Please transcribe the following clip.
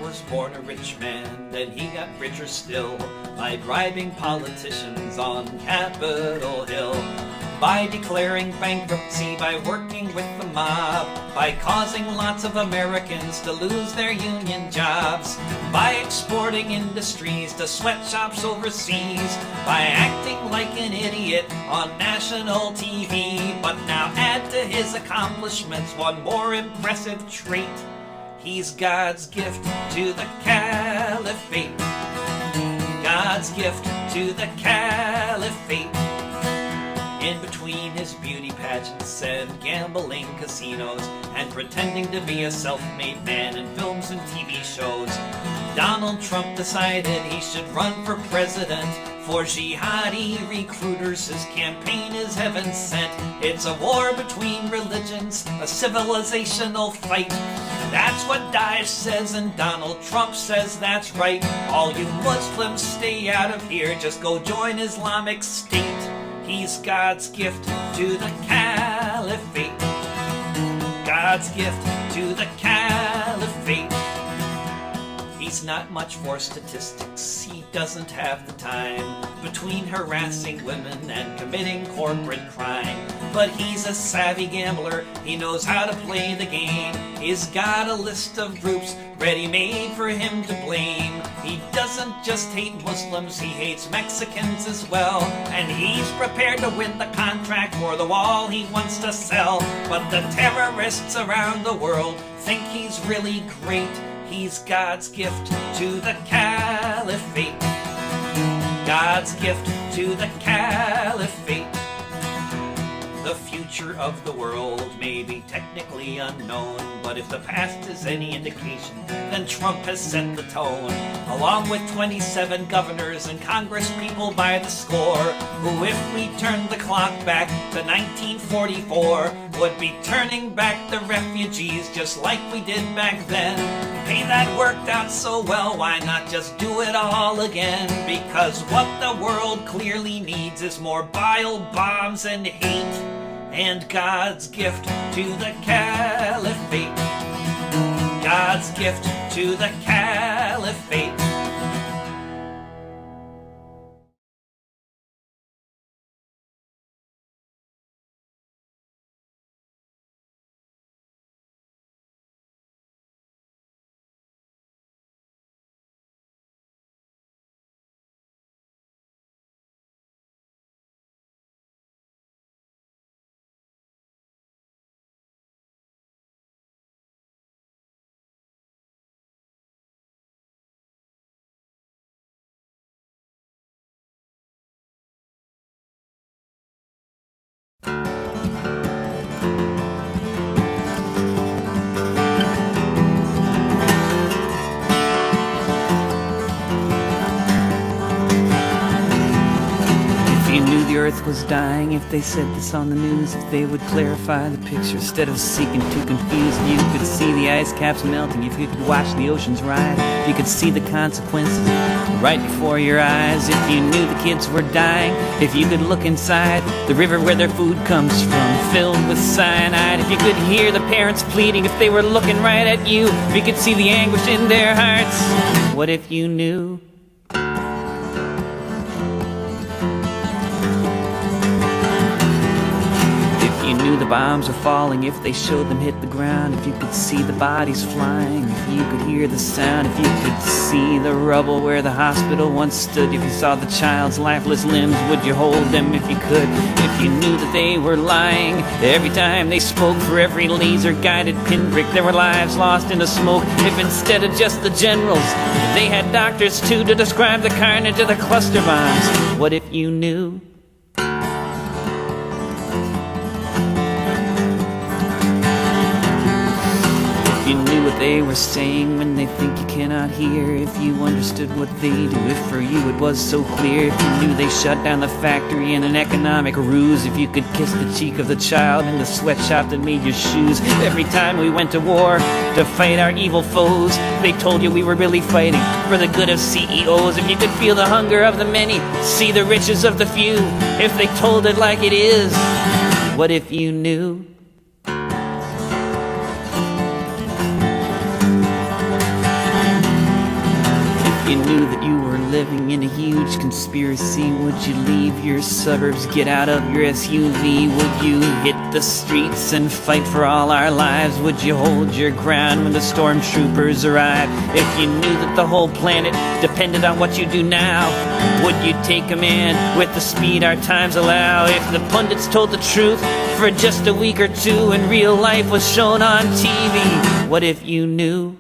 was born a rich man, then he got richer still by bribing politicians on Capitol Hill, by declaring bankruptcy, by working with the mob, by causing lots of Americans to lose their union jobs, by exporting industries to sweatshops overseas, by acting like an idiot on national TV. But now add to his accomplishments one more impressive trait: he's God's gift to the caliphate. God's gift to the caliphate. In between his beauty pageants and gambling casinos and pretending to be a self-made man in films and TV shows, Donald Trump decided he should run for president. For jihadi recruiters, his campaign is heaven sent. It's a war between religions, a civilizational fight. That's what Daesh says, and Donald Trump says that's right. All you Muslims, stay out of here, just go join Islamic State. He's God's gift to the caliphate. God's gift to the caliphate. He's not much for statistics, he doesn't have the time between harassing women and committing corporate crime. But he's a savvy gambler, he knows how to play the game. He's got a list of groups ready-made for him to blame. He doesn't just hate Muslims, he hates Mexicans as well. And he's prepared to win the contract for the wall he wants to sell. But the terrorists around the world think he's really great. He's God's gift to the caliphate. God's gift to the caliphate. The future of the world may be technically unknown, but if the past is any indication, then Trump has set the tone. Along with 27 governors and congresspeople by the score, who, if we turned the clock back to 1944, would be turning back the refugees just like we did back then. Hey, that worked out so well, why not just do it all again? Because what the world clearly needs is more bile bombs and hate. And God's gift to the caliphate. God's gift to the caliphate. The earth was dying, if they said this on the news, if they would clarify the picture instead of seeking to confuse. You could see the ice caps melting, if you could watch the oceans rise, you could see the consequences right before your eyes. If you knew the kids were dying, if you could look inside the river where their food comes from, filled with cyanide. If you could hear the parents pleading, if they were looking right at you, if you could see the anguish in their hearts. What if you knew? The bombs are falling, if they showed them hit the ground, if you could see the bodies flying, if you could hear the sound, if you could see the rubble where the hospital once stood, if you saw the child's lifeless limbs, would you hold them if you could? If you knew that they were lying every time they spoke, for every laser-guided pinprick there were lives lost in the smoke. If instead of just the generals they had doctors too to describe the carnage of the cluster bombs. What if you knew? If you knew what they were saying when they think you cannot hear, if you understood what they do, if for you it was so clear, if you knew they shut down the factory in an economic ruse, if you could kiss the cheek of the child in the sweatshop that made your shoes. Every time we went to war to fight our evil foes, they told you we were really fighting for the good of CEOs. If you could feel the hunger of the many, see the riches of the few, if they told it like it is. What if you knew? If you knew that you were living in a huge conspiracy, would you leave your suburbs, get out of your SUV? Would you hit the streets and fight for all our lives? Would you hold your ground when the stormtroopers arrive? If you knew that the whole planet depended on what you do now, would you take a man with the speed our times allow? If the pundits told the truth for just a week or two and real life was shown on TV, what if you knew?